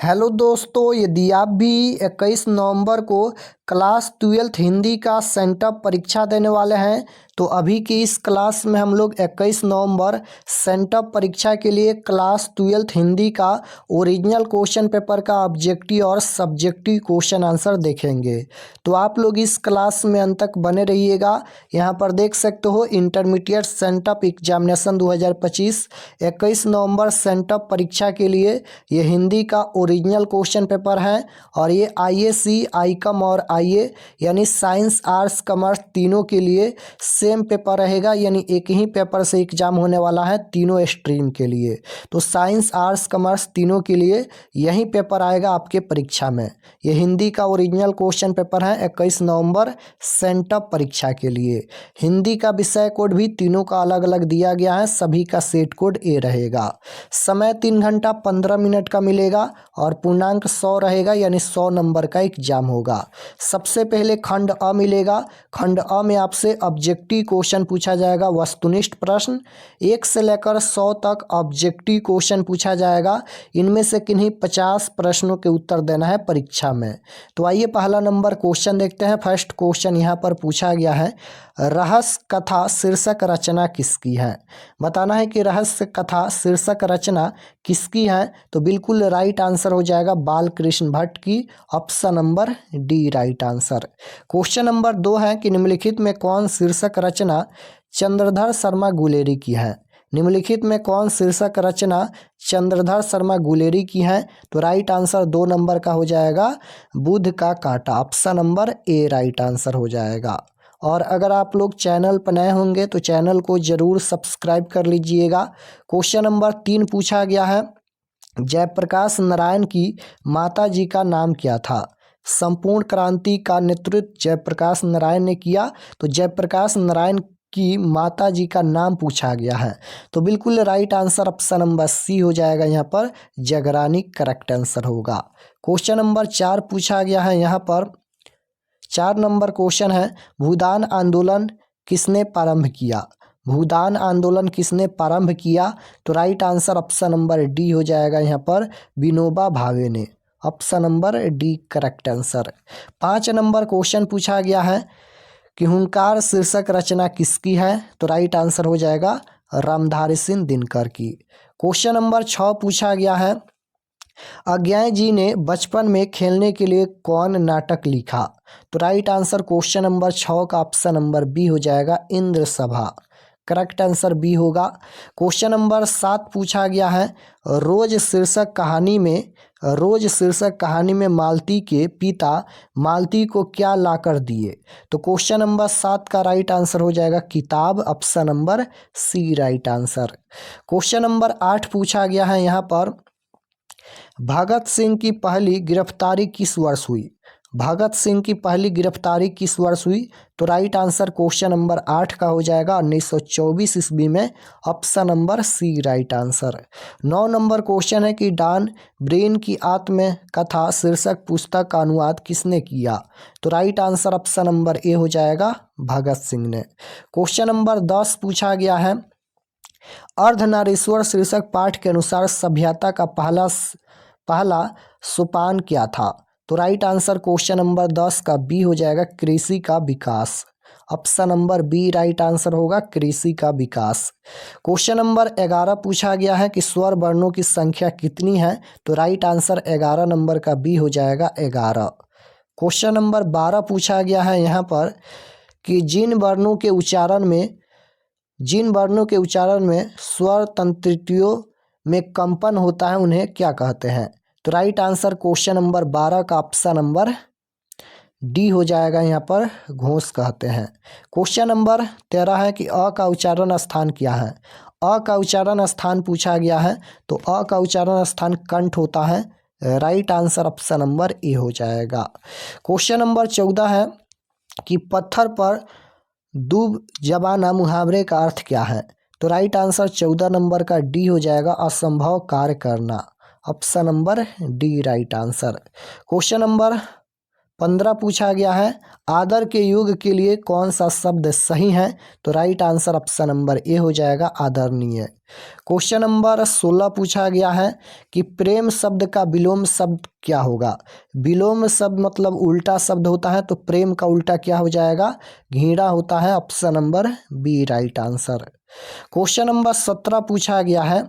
Hello दोस्तों, यदि आप भी 21 नवंबर को क्लास 12th हिंदी का सेंटअप परीक्षा देने वाले हैं तो अभी की इस क्लास में हम लोग 21 नवंबर सेंटअप परीक्षा के लिए क्लास 12th हिंदी का ओरिजिनल क्वेश्चन पेपर का ऑब्जेक्टिव और सब्जेक्टिव क्वेश्चन आंसर देखेंगे। तो आप लोग इस क्लास में अंत तक बने रहिएगा। यहाँ पर देख सकते हो इंटरमीडिएट सेंटअप एग्जामिनेशन 2025 21 नवंबर सेंटअप परीक्षा के लिए ये हिंदी का ओरिजिनल क्वेश्चन पेपर है और ये आईएसी, आईकॉम और आईए यानी साइंस, आर्ट्स, कॉमर्स तीनों के लिए सेम पेपर रहेगा। यानी एक ही पेपर से एग्जाम होने वाला है तीनों स्ट्रीम के लिए। तो साइंस, आर्ट्स, कॉमर्स तीनों के लिए यही पेपर आएगा आपके परीक्षा में। ये हिंदी का ओरिजिनल क्वेश्चन पेपर है 21 नवंबर सेंटअप परीक्षा के लिए। हिंदी का विषय कोड भी तीनों का अलग अलग दिया गया है, सभी का सेट कोड ए रहेगा। समय 3 घंटा 15 मिनट का मिलेगा और पूर्णांक 100 रहेगा, यानी 100 नंबर का एग्जाम होगा। सबसे पहले खंड अ मिलेगा। खंड अ में आपसे ऑब्जेक्टिव क्वेश्चन पूछा जाएगा, वस्तुनिष्ठ प्रश्न 1 से लेकर 100 तक ऑब्जेक्टिव क्वेश्चन पूछा जाएगा। इनमें से किन्हीं 50 प्रश्नों के उत्तर देना है परीक्षा में। तो आइए पहला नंबर क्वेश्चन देखते हैं। फर्स्ट क्वेश्चन यहाँ पर पूछा गया है, रहस्य कथा शीर्षक रचना किसकी है। बताना है कि रहस्य कथा शीर्षक रचना किसकी है। तो बिल्कुल राइट आंसर हो जाएगा बाल कृष्ण भट्ट की, option number D right answer. Question number 2 है कि निम्नलिखित में कौन शीर्षक रचना चंद्रधर शर्मा गुलेरी की है। निम्नलिखित में कौन शीर्षक रचना चंद्रधर शर्मा गुलेरी की है। तो राइट आंसर 2 नंबर का हो जाएगा बुध का कांटा, option number A right answer हो जाएगा। और अगर आप लोग चैनल पर नए होंगे तो चैनल को ज़रूर सब्सक्राइब कर लीजिएगा। क्वेश्चन नंबर 3 पूछा गया है, जयप्रकाश नारायण की माता जी का नाम क्या था। संपूर्ण क्रांति का नेतृत्व जयप्रकाश नारायण ने किया। तो जयप्रकाश नारायण की माता जी का नाम पूछा गया है। तो बिल्कुल right answer option number C हो जाएगा, यहाँ पर जगरानी करेक्ट आंसर होगा। क्वेश्चन नंबर 4 पूछा गया है, यहाँ पर 4 नंबर क्वेश्चन है, भूदान आंदोलन किसने प्रारंभ किया। भूदान आंदोलन किसने प्रारंभ किया। तो right answer option number D हो जाएगा, यहाँ पर विनोबा भावे ने, option number D correct answer. 5 number question पूछा गया है कि हुंकार शीर्षक रचना किसकी है। तो राइट आंसर हो जाएगा रामधारी सिंह दिनकर की। क्वेश्चन नंबर 6 पूछा गया है, अज्ञाय जी ने बचपन में खेलने के लिए कौन नाटक लिखा। तो राइट आंसर क्वेश्चन नंबर 6 का ऑप्शन नंबर बी हो जाएगा इंद्र सभा, करेक्ट आंसर बी होगा। क्वेश्चन नंबर 7 पूछा गया है, रोज शीर्षक कहानी में मालती के पिता मालती को क्या लाकर दिए। तो क्वेश्चन नंबर 7 का राइट आंसर हो जाएगा किताब, option number C right answer. Question number 8 पूछा गया है, यहाँ पर भगत सिंह की पहली गिरफ्तारी किस वर्ष हुई। भगत सिंह की पहली गिरफ्तारी किस वर्ष हुई। तो राइट आंसर क्वेश्चन नंबर 8 का हो जाएगा 1924 ईस्वी में, option number C right answer. 9 number question है कि डॉन ब्रेन की आत्मकथा शीर्षक पुस्तक का अनुवाद किसने किया। तो right answer option number A हो जाएगा भगत सिंह ने। क्वेश्चन नंबर 10 पूछा गया है, अर्धनारीश्वर शीर्षक पाठ के अनुसार सभ्यता का पहला सोपान क्या था। तो राइट आंसर क्वेश्चन नंबर 10 का बी हो जाएगा कृषि का विकास, option number B right answer होगा कृषि का विकास। क्वेश्चन नंबर 11 पूछा गया है कि स्वर वर्णों की संख्या कितनी है। तो राइट आंसर 11 नंबर का बी हो जाएगा 11। क्वेश्चन नंबर 12 पूछा गया है, यहाँ पर कि जिन वर्णों के उच्चारण में स्वर तंत्रियों में कंपन होता है उन्हें क्या कहते हैं। तो राइट आंसर क्वेश्चन नंबर 12 का ऑप्शन नंबर डी हो जाएगा, यहाँ पर घोष कहते हैं। क्वेश्चन नंबर 13 है कि अ का उच्चारण स्थान क्या है। अ का उच्चारण स्थान पूछा गया है। तो अ का उच्चारण स्थान कंठ होता है, right answer option number A हो जाएगा। क्वेश्चन नंबर 14 है कि पत्थर पर डूब जमाना मुहावरे का अर्थ क्या है। तो राइट आंसर 14 नंबर का डी हो जाएगा असंभव कार्य करना, option number D right answer. Question number 15 पूछा गया है आदर के युग के लिए कौन सा शब्द सही है, तो right answer option number A हो जाएगा आदरणीय। क्वेश्चन नंबर 16 पूछा गया है कि प्रेम शब्द का विलोम शब्द क्या होगा। विलोम शब्द मतलब उल्टा शब्द होता है, तो प्रेम का उल्टा क्या हो जाएगा, घृणा होता है, option number B right answer. Question number 17 पूछा गया है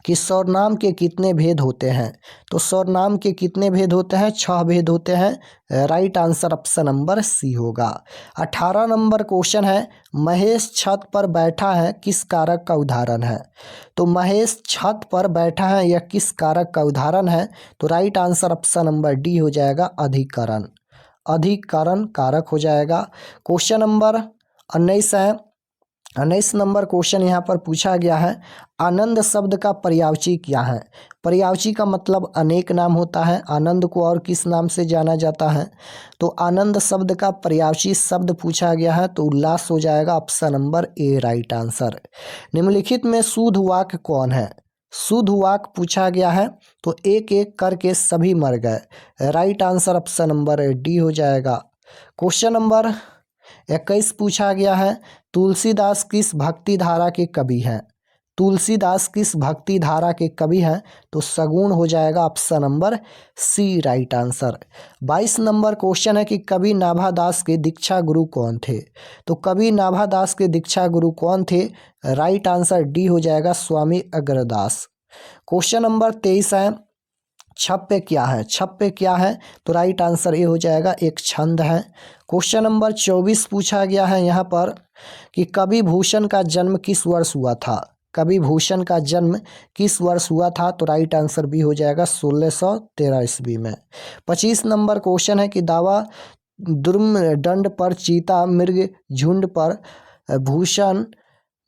कि सर्वनाम के कितने भेद होते हैं, तो सर्वनाम के कितने भेद होते हैं, 6 भेद होते हैं, right answer option number C होगा। 18 नंबर क्वेश्चन है महेश छत पर बैठा है किस कारक का उदाहरण है, तो महेश छत पर बैठा है यह किस कारक का उदाहरण है, तो right answer option number D हो जाएगा अधिकरण, अधिकरण कारक हो जाएगा। क्वेश्चन नंबर 19 है, 19 नंबर क्वेश्चन यहाँ पर पूछा गया है आनंद शब्द का पर्यायवाची क्या है। पर्यायवाची का मतलब अनेक नाम होता है, आनंद को और किस नाम से जाना जाता है, तो आनंद शब्द का पर्यायवाची शब्द पूछा गया है, तो उल्लास हो जाएगा, option number A right answer. निम्नलिखित में शुद्ध वाक्य कौन है, शुद्ध वाक्य पूछा गया है, तो एक एक करके सभी मर गए, right answer option number D हो जाएगा। क्वेश्चन नंबर 21 पूछा गया है तुलसीदास किस भक्ति धारा के कवि हैं, तुलसीदास किस भक्ति धारा के कवि हैं, तो सगुण हो जाएगा, option number C right answer. 22 number question है कि कवि नाभादास के दीक्षा गुरु कौन थे, तो कवि नाभादास के दीक्षा गुरु कौन थे, राइट आंसर डी हो जाएगा स्वामी अग्रदास। क्वेश्चन नंबर 23 है छप पे क्या है, छप पे क्या है, तो राइट आंसर ये हो जाएगा एक छंद है। क्वेश्चन नंबर 24 पूछा गया है यहाँ पर कि कवि भूषण का जन्म किस वर्ष हुआ था, कवि भूषण का जन्म किस वर्ष हुआ था, तो राइट आंसर भी हो जाएगा 1613 ईस्वी में। 25 नंबर क्वेश्चन है कि दावा द्रुम दंड पर चीता मृग झुंड पर भूषण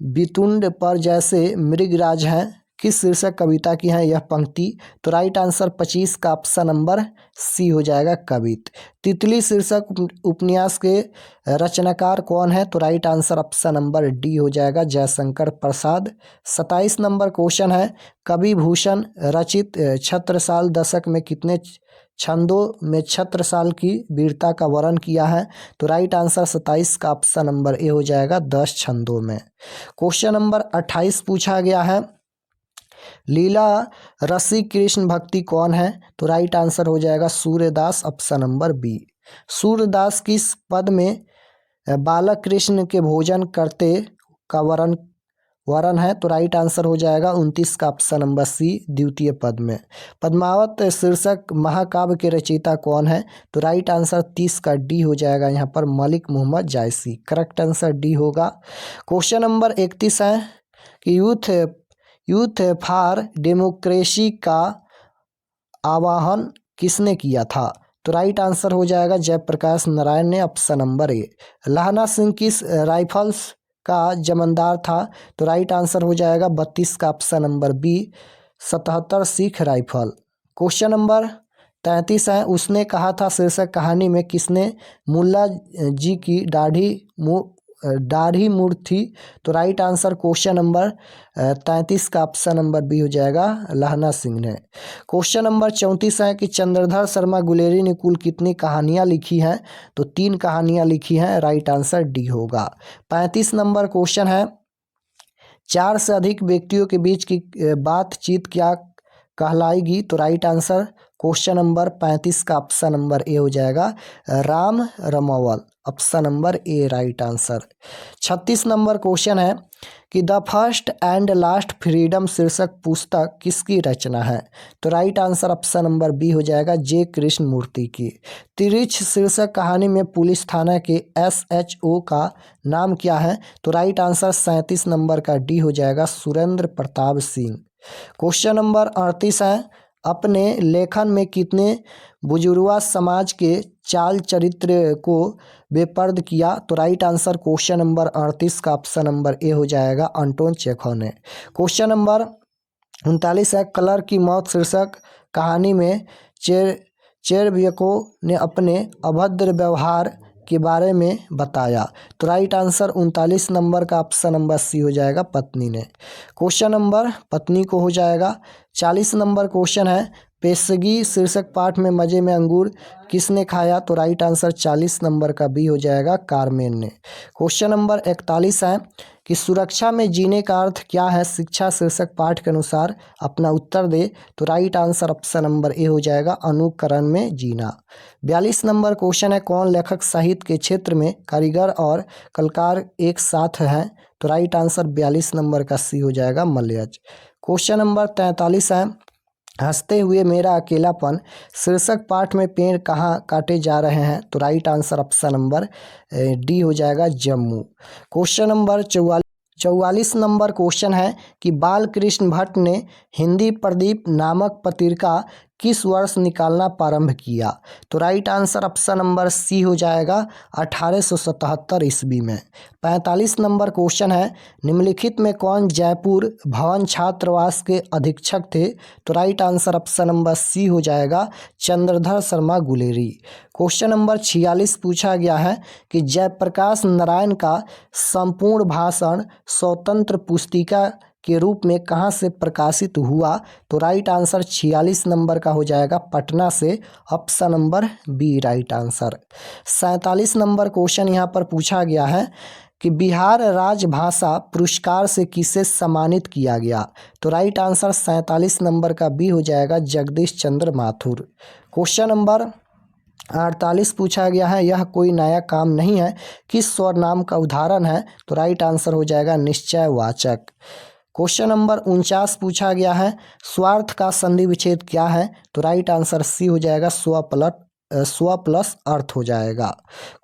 वितुंड पर जैसे मृगराज हैं किस शीर्षक कविता की है यह पंक्ति, तो राइट आंसर 25 का ऑप्शन नंबर सी हो जाएगा कवित। तितली शीर्षक उपन्यास के रचनाकार कौन है, तो right answer option number D हो जाएगा जयशंकर प्रसाद। 27 नंबर क्वेश्चन है कवि भूषण रचित छत्रसाल दशक में कितने छंदों में छत्रसाल की वीरता का वर्णन किया है, तो राइट आंसर 27 का ऑप्शन नंबर ए हो जाएगा 10 छंदों में। क्वेश्चन नंबर 28 पूछा गया है लीला रसी कृष्ण भक्ति कौन है, तो राइट आंसर हो जाएगा Suryadas, option number B. Suryadas किस पद में बालक कृष्ण के भोजन करते का वर्ण है, तो राइट आंसर हो जाएगा 29 का ऑप्शन नंबर सी द्वितीय पद में। पद्मावत शीर्षक महाकाव्य के रचयिता कौन है, तो राइट आंसर 30 का डी हो जाएगा यहाँ पर मलिक मोहम्मद जायसी, करेक्ट आंसर डी होगा। क्वेश्चन नंबर 31 है कि यूथ फॉर डेमोक्रेसी का आह्वान किसने किया था, तो राइट आंसर हो जाएगा जयप्रकाश नारायण ने, ऑप्शन नंबर ए। लहना सिंह किस राइफल्स का जमानदार था, तो राइट आंसर हो जाएगा 32 का option number B 77 Sikh rifle. Question number 33 है उसने कहा था शीर्षक कहानी में किसने मुल्ला जी की दाढ़ी मूर्त थी, तो राइट आंसर क्वेश्चन नंबर 33 का ऑप्शन नंबर बी हो जाएगा लहना सिंह ने। क्वेश्चन नंबर 34 है कि चंद्रधर शर्मा गुलेरी ने कुल कितनी कहानियां लिखी हैं, तो 3 कहानियां लिखी हैं, राइट आंसर डी होगा। 35 नंबर क्वेश्चन है 4 से अधिक व्यक्तियों के बीच की बातचीत क्या कहलाएगी, तो राइट आंसर क्वेश्चन नंबर 35 का ऑप्शन नंबर ए हो जाएगा राम रमावल, option number A right answer. 36 number question है कि the first and last freedom शीर्षक पुस्तक किसकी रचना है, तो right answer option number B हो जाएगा जे कृष्ण मूर्ति की। तिरिछ शीर्षक कहानी में पुलिस थाना के SHO का नाम क्या है, तो राइट आंसर 37 नंबर का डी हो जाएगा सुरेंद्र प्रताप सिंह। क्वेश्चन नंबर 38 है अपने लेखन में कितने बुजुर्गा समाज के चाल चरित्र को बेपर्द किया, तो राइट आंसर क्वेश्चन नंबर 38 का ऑप्शन नंबर ए हो जाएगा अंटोन चेखव ने। क्वेश्चन नंबर 39 है कलर की मौत शीर्षक कहानी में चेरबियको ने अपने अभद्र व्यवहार के बारे में बताया, तो राइट आंसर 39 नंबर का ऑप्शन नंबर सी हो जाएगा पत्नी ने। क्वेश्चन नंबर पत्नी को हो जाएगा। 40 नंबर क्वेश्चन है पेशगी शीर्षक पाठ में मजे में अंगूर किसने खाया? तो राइट आंसर 40 नंबर का बी हो जाएगा, कारमेन ने। क्वेश्चन नंबर 41 है कि सुरक्षा में जीने का अर्थ क्या है? शिक्षा शीर्षक पाठ के अनुसार अपना उत्तर दे। तो right answer option number A हो जाएगा, अनुकरण में जीना। 42 नंबर क्वेश्चन है, कौन लेखक साहित्य के क्षेत्र में कारीगर और कलाकार एक साथ हैं? तो राइट आंसर 42 नंबर का सी हो जाएगा, मलयज। क्वेश्चन नंबर 43 है, हंसते हुए मेरा अकेलापन शीर्षक पाठ में पेड़ कहाँ काटे जा रहे हैं? तो right answer option number D हो जाएगा, Jammu. Question number 44 number question है कि बालकृष्ण भट्ट ने हिंदी प्रदीप नामक पत्रिका किस वर्ष निकालना प्रारंभ किया? तो right answer option number C हो जाएगा, 1877 ईस्वी में। 45 नंबर क्वेश्चन है, निम्नलिखित में कौन जयपुर भवन छात्रावास के अधीक्षक थे? तो right answer option number C हो जाएगा, चंद्रधर शर्मा गुलेरी। क्वेश्चन नंबर 46 पूछा गया है कि जयप्रकाश नारायण का संपूर्ण भाषण स्वतंत्र पुस्तिका के रूप में कहाँ से प्रकाशित हुआ? तो राइट आंसर 46 नंबर का हो जाएगा, पटना से, option number B right answer. 47 number question यहाँ पर पूछा गया है कि बिहार राजभाषा पुरस्कार से किसे सम्मानित किया गया? तो राइट आंसर 47 नंबर का बी हो जाएगा, जगदीश चंद्र माथुर। क्वेश्चन नंबर 48 पूछा गया है, यह कोई नया काम नहीं है किस सर्वनाम का उदाहरण है? तो राइट आंसर हो जाएगा, निश्चयवाचक। क्वेश्चन नंबर 49 पूछा गया है, स्वार्थ का संधि विच्छेद क्या है? तो राइट आंसर सी हो जाएगा, स्व प्लस अर्थ हो जाएगा।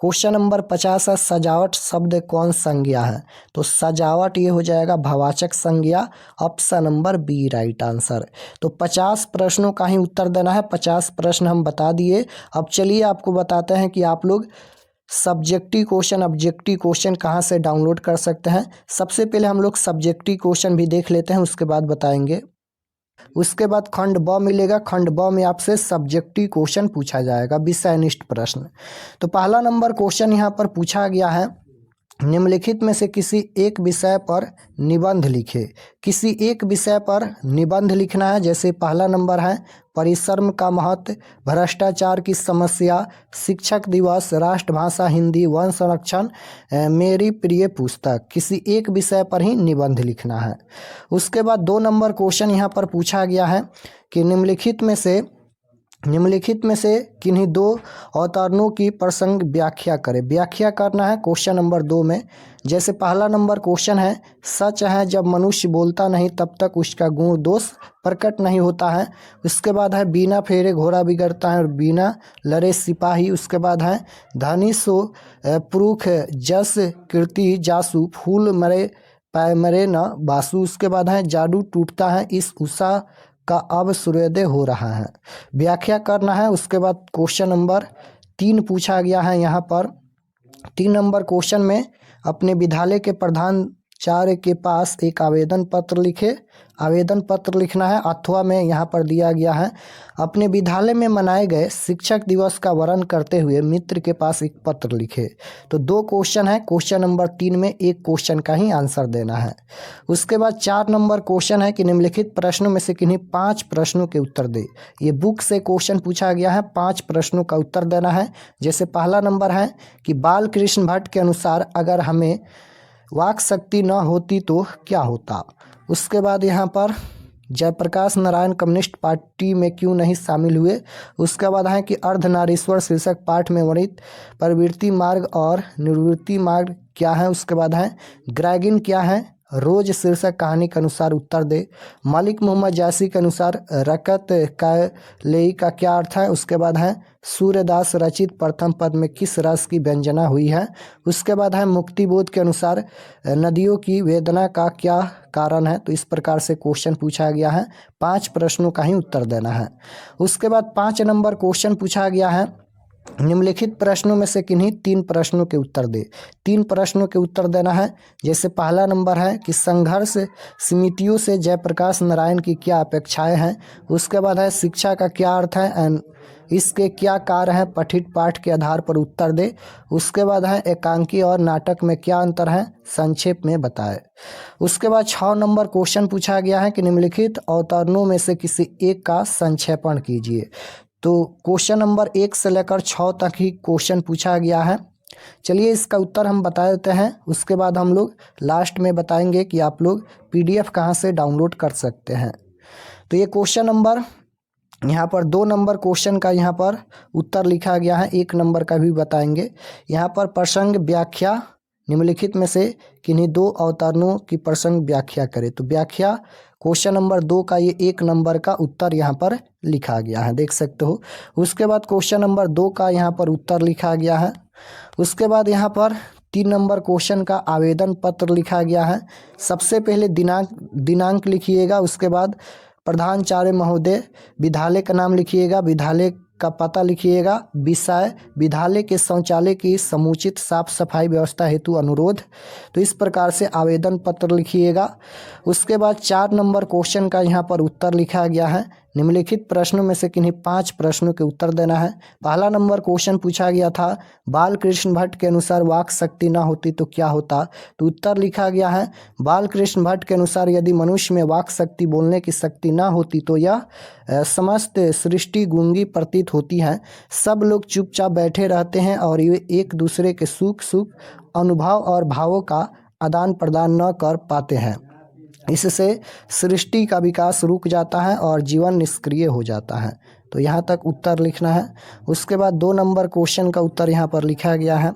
क्वेश्चन नंबर 50 है, सजावट शब्द कौन संज्ञा है? तो सजावट ये हो जाएगा भाववाचक संज्ञा, option number B right answer. तो 50 प्रश्नों का ही उत्तर देना है, 50 प्रश्न हम बता दिए। अब चलिए आपको बताते हैं कि आप लोग सब्जेक्टिव क्वेश्चन ऑब्जेक्टिव क्वेश्चन कहाँ से डाउनलोड कर सकते हैं। सबसे पहले हम लोग सब्जेक्टिव क्वेश्चन भी देख लेते हैं, उसके बाद बताएंगे। उसके बाद खंड ब मिलेगा, खंड ब में आपसे सब्जेक्टिव क्वेश्चन पूछा जाएगा, विषयनिष्ठ प्रश्न। तो पहला नंबर क्वेश्चन यहाँ पर पूछा गया है, निम्नलिखित में से किसी एक विषय पर निबंध लिखे। किसी एक विषय पर निबंध लिखना है, जैसे पहला नंबर है परिश्रम का महत्व, भ्रष्टाचार की समस्या, शिक्षक दिवस, राष्ट्रभाषा हिंदी, वन संरक्षण, मेरी प्रिय पुस्तक। किसी एक विषय पर ही निबंध लिखना है। उसके बाद 2 नंबर क्वेश्चन यहाँ पर पूछा गया है कि निम्नलिखित में से किन्हीं 2 अवतरणों की प्रसंग व्याख्या करें। व्याख्या करना है क्वेश्चन नंबर 2 में। जैसे पहला नंबर क्वेश्चन है, सच है जब मनुष्य बोलता नहीं तब तक उसका गुण दोष प्रकट नहीं होता है। उसके बाद है बिना फेरे घोड़ा बिगड़ता है और बिना लड़े सिपाही। उसके बाद है धनी सो पुरुष जस कीर्ति जासु, फूल मरे पैर मरे न बासु। उसके बाद है जादू टूटता है इस उषा का अब सूर्योदय हो रहा है। व्याख्या करना है। उसके बाद क्वेश्चन नंबर 3 पूछा गया है, यहाँ पर 3 नंबर क्वेश्चन में अपने विद्यालय के प्रधानाचार्य के पास एक आवेदन पत्र लिखे। आवेदन पत्र लिखना है। अथवा में यहाँ पर दिया गया है, अपने विद्यालय में मनाए गए शिक्षक दिवस का वर्णन करते हुए मित्र के पास एक पत्र लिखे। तो 2 क्वेश्चन है, क्वेश्चन नंबर 3 में एक क्वेश्चन का ही आंसर देना है। उसके बाद 4 नंबर क्वेश्चन है कि निम्नलिखित प्रश्नों में से किन्हीं 5 प्रश्नों के उत्तर दे। ये बुक से क्वेश्चन पूछा गया है, 5 प्रश्नों का उत्तर देना है। जैसे पहला नंबर है कि बालकृष्ण भट्ट के अनुसार अगर हमें वाक शक्ति न होती तो क्या होता। उसके बाद यहाँ पर जयप्रकाश नारायण कम्युनिस्ट पार्टी में क्यों नहीं शामिल हुए। उसके बाद है कि अर्धनारीश्वर शीर्षक पाठ में वर्णित प्रवृत्ति मार्ग और निवृत्ति मार्ग क्या है। उसके बाद है ग्रैगिन क्या है। रोज शीर्षक कहानी के अनुसार उत्तर दे। मलिक मोहम्मद जैसी के अनुसार रकत कैलेई का क्या अर्थ है। उसके बाद है सूर्यदास रचित प्रथम पद में किस रस की व्यंजना हुई है। उसके बाद है मुक्तिबोध के अनुसार नदियों की वेदना का क्या कारण है। तो इस प्रकार से क्वेश्चन पूछा गया है, 5 प्रश्नों का ही उत्तर देना है। उसके बाद 5 नंबर क्वेश्चन पूछा गया है निम्नलिखित प्रश्नों में से किन्हीं 3 प्रश्नों के उत्तर दे। 3 प्रश्नों के उत्तर देना है। जैसे पहला नंबर है कि संघर्ष समितियों से जयप्रकाश नारायण की क्या अपेक्षाएं हैं। उसके बाद है शिक्षा का क्या अर्थ है एंड इसके क्या कार्य हैं, पठित पाठ के आधार पर उत्तर दे। उसके बाद है एकांकी और नाटक में क्या अंतर है, संक्षेप में बताए। उसके बाद 6 नंबर क्वेश्चन पूछा गया है कि निम्नलिखित अवतरणों में से किसी एक का संक्षेपण कीजिए। तो क्वेश्चन नंबर 1 से लेकर 6 तक ही क्वेश्चन पूछा गया है। चलिए इसका उत्तर हम बता देते हैं। उसके बाद हम लोग लास्ट में बताएंगे कि आप लोग PDF कहाँ से डाउनलोड कर सकते हैं। तो ये क्वेश्चन नंबर यहाँ पर 2 नंबर क्वेश्चन का यहाँ पर उत्तर लिखा गया है, 1 नंबर का भी बताएंगे। यहाँ पर प्रसंग व्याख्या, निम्नलिखित में से किन्हीं 2 अवतरणों की प्रसंग व्याख्या करें। तो व्याख्या क्वेश्चन नंबर 2 का ये 1 नंबर का उत्तर यहाँ पर लिखा गया है, देख सकते हो। उसके बाद क्वेश्चन नंबर 2 का यहाँ पर उत्तर लिखा गया है। उसके बाद यहाँ पर 3 नंबर क्वेश्चन का आवेदन पत्र लिखा गया है। सबसे पहले दिनांक लिखिएगा। उसके बाद प्रधानाचार्य महोदय, विद्यालय का नाम लिखिएगा, विद्यालय का पता लिखिएगा, विषय विद्यालय के शौचालय की समुचित साफ सफाई व्यवस्था हेतु अनुरोध। तो इस प्रकार से आवेदन पत्र लिखिएगा। उसके बाद 4 नंबर क्वेश्चन का यहाँ पर उत्तर लिखा गया है। निम्नलिखित प्रश्नों में से किन्हीं 5 प्रश्नों के उत्तर देना है। पहला नंबर क्वेश्चन पूछा गया था, बाल कृष्ण भट्ट के अनुसार वाक शक्ति न होती तो क्या होता। तो उत्तर लिखा गया है, बाल कृष्ण भट्ट के अनुसार यदि मनुष्य में वाक शक्ति, बोलने की शक्ति न होती तो यह समस्त सृष्टि गूंगी प्रतीत होती है। सब लोग चुपचाप बैठे रहते हैं और ये एक दूसरे के सुख अनुभव और भावों का आदान प्रदान न कर पाते हैं। इससे सृष्टि का विकास रुक जाता है और जीवन निष्क्रिय हो जाता है। तो यहाँ तक उत्तर लिखना है। उसके बाद 2 नंबर क्वेश्चन का उत्तर यहाँ पर लिखा गया है।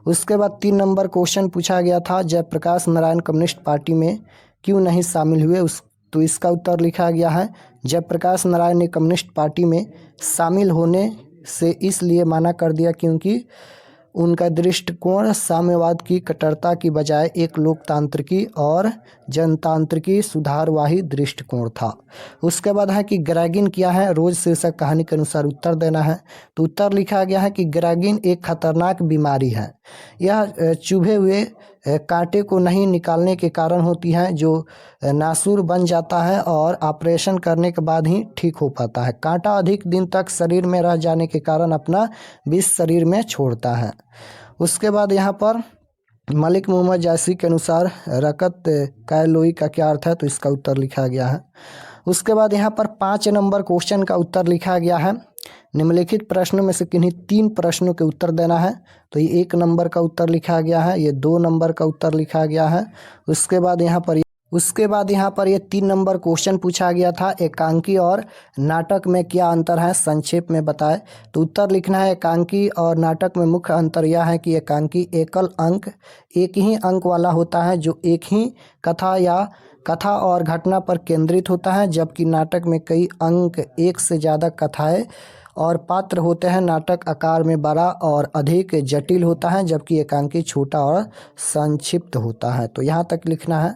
उसके बाद 3 नंबर क्वेश्चन पूछा गया था, जयप्रकाश नारायण कम्युनिस्ट पार्टी में क्यों नहीं शामिल हुए। तो इसका उत्तर लिखा गया है, जयप्रकाश नारायण ने कम्युनिस्ट पार्टी में शामिल होने से इसलिए मना कर दिया क्योंकि उनका दृष्टिकोण साम्यवाद की कट्टरता की बजाय एक लोकतांत्रिकी और जनतांत्रिकी सुधारवाही दृष्टिकोण था। उसके बाद है कि ग्रैगिन क्या है, रोज शीर्षक कहानी के अनुसार उत्तर देना है। तो उत्तर लिखा गया है कि ग्रैगिन एक खतरनाक बीमारी है। यह चुभे हुए कांटे को नहीं निकालने के कारण होती है, जो नासूर बन जाता है और ऑपरेशन करने के बाद ही ठीक हो पाता है। कांटा अधिक दिन तक शरीर में रह जाने के कारण अपना विष शरीर में छोड़ता है। उसके बाद यहाँ पर मलिक मोहम्मद जायसी के अनुसार रकत कैलोई का क्या अर्थ है। तो इसका उत्तर लिखा गया है। उसके बाद यहाँ पर 5 नंबर क्वेश्चन का उत्तर लिखा गया है। निम्नलिखित प्रश्नों में से किन्हीं 3 प्रश्नों के उत्तर देना है। तो ये 1 नंबर का उत्तर लिखा गया है, ये 2 नंबर का उत्तर लिखा गया है। उसके बाद यहाँ पर ये 3 नंबर क्वेश्चन पूछा गया था, एकांकी और नाटक में क्या अंतर है, संक्षेप में बताएं। तो उत्तर लिखना है, एकांकी और नाटक में मुख्य अंतर यह है कि एकांकी एकल अंक, एक ही अंक वाला होता है जो एक ही कथा और घटना पर केंद्रित होता है, जबकि नाटक में कई अंक, एक से ज़्यादा कथाएं और पात्र होते हैं। नाटक आकार में बड़ा और अधिक जटिल होता है, जबकि एकांकी छोटा और संक्षिप्त होता है। तो यहाँ तक लिखना है।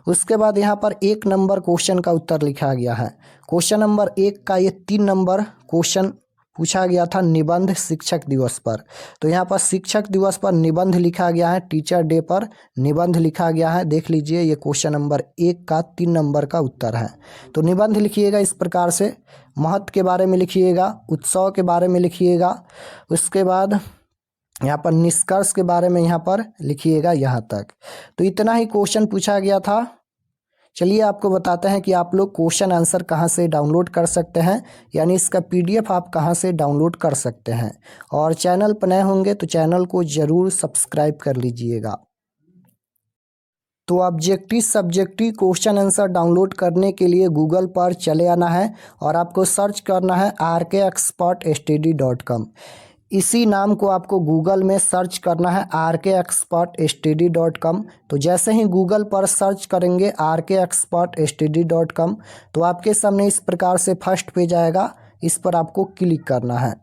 उसके बाद यहाँ पर 1 नंबर क्वेश्चन का उत्तर लिखा गया है। क्वेश्चन नंबर 1 का ये 3 नंबर क्वेश्चन पूछा गया था निबंध शिक्षक दिवस पर। तो यहाँ पर शिक्षक दिवस पर निबंध लिखा गया है, टीचर डे पर निबंध लिखा गया है। देख लीजिए, ये क्वेश्चन नंबर 1 का 3 नंबर का उत्तर है। तो निबंध लिखिएगा इस प्रकार से, महत्व के बारे में लिखिएगा, उत्सव के बारे में लिखिएगा। उसके बाद यहाँ पर निष्कर्ष के बारे में यहाँ पर लिखिएगा, यहाँ तक। तो इतना ही क्वेश्चन पूछा गया था। चलिए आपको बताते हैं कि आप लोग क्वेश्चन आंसर कहाँ से डाउनलोड कर सकते हैं, यानी इसका PDF आप कहाँ से डाउनलोड कर सकते हैं। और चैनल पर नए होंगे तो चैनल को ज़रूर सब्सक्राइब कर लीजिएगा। तो objective subjective question answer download करने के लिए गूगल पर चले आना है और आपको सर्च करना है rkexpertstudy.com। इसी नाम को आपको गूगल में सर्च करना है, rkexpertstudy.com। तो जैसे ही गूगल पर सर्च करेंगे rkexpertstudy.com, तो आपके सामने इस प्रकार से फर्स्ट पेज आएगा। इस पर आपको क्लिक करना है।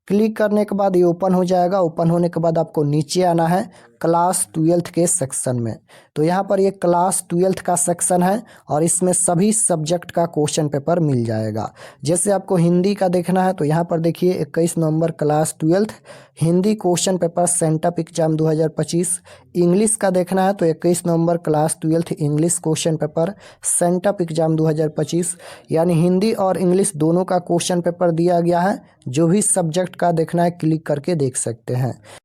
क्लिक करने के बाद ये ओपन हो जाएगा। ओपन होने के बाद आपको नीचे आना है, क्लास 12th के सेक्शन में। तो यहाँ पर ये क्लास 12th का सेक्शन है और इसमें सभी सब्जेक्ट का क्वेश्चन पेपर मिल जाएगा। जैसे आपको हिंदी का देखना है तो यहाँ पर देखिए 21 नवंबर class 12th Hindi question paper sent up exam 2025। English का देखना है तो 21 नवंबर class 12th English question paper sent up exam 2025। यानी हिंदी और इंग्लिश दोनों का क्वेश्चन पेपर दिया गया है। जो भी सब्जेक्ट का देखना है क्लिक करके देख सकते हैं।